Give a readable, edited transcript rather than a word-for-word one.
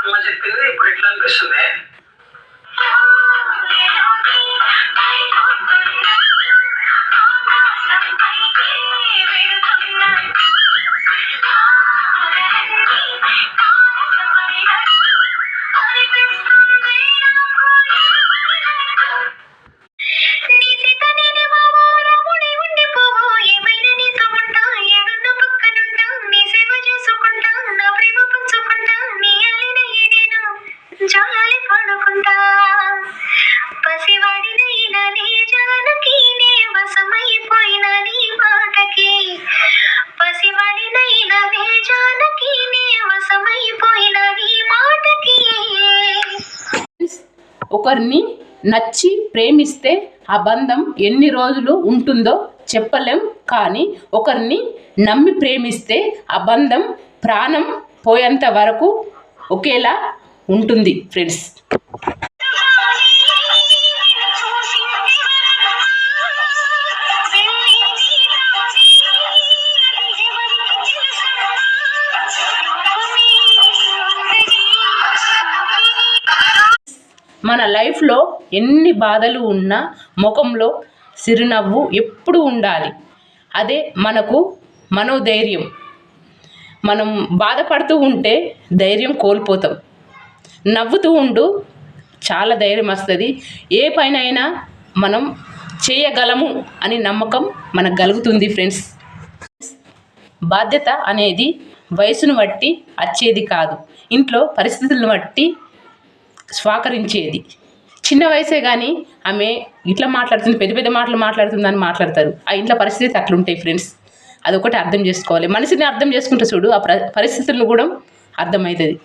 అమ్మ చెప్పింది ఇప్పుడు ఎట్లా అనిపిస్తుంది? ఒకరిని నచ్చి ప్రేమిస్తే ఆ బంధం ఎన్ని రోజులు ఉంటుందో చెప్పలేం, కానీ ఒకరిని నమ్మి ప్రేమిస్తే ఆ బంధం ప్రాణం పోయేంత వరకు ఒకేలా ఉంటుంది ఫ్రెండ్స్. మన లైఫ్లో ఎన్ని బాధలు ఉన్నా ముఖంలో చిరునవ్వు ఎప్పుడు ఉండాలి. అదే మనకు మనోధైర్యం. మనం బాధపడుతూ ఉంటే ధైర్యం కోల్పోతాం. నవ్వుతూ ఉండు, చాలా ధైర్యం వస్తుంది. ఏ పైనైనా మనం చేయగలము అని నమ్మకం మనకు కలుగుతుంది ఫ్రెండ్స్. బాధ్యత అనేది వయసును బట్టి వచ్చేది కాదు, ఇంట్లో పరిస్థితులను బట్టి స్వీకరించేది. చిన్న వయసే కానీ ఆమె ఇట్లా మాట్లాడుతుంది, పెద్ద పెద్ద మాటలు మాట్లాడుతుందని మాట్లాడతారు. ఆ ఇంట్లో పరిస్థితి అట్లుంటాయి ఫ్రెండ్స్. అదొకటి అర్థం చేసుకోవాలి. మనిషిని అర్థం చేసుకుంటే చూడు, ఆ పరిస్థితులను కూడా అర్థమవుతుంది.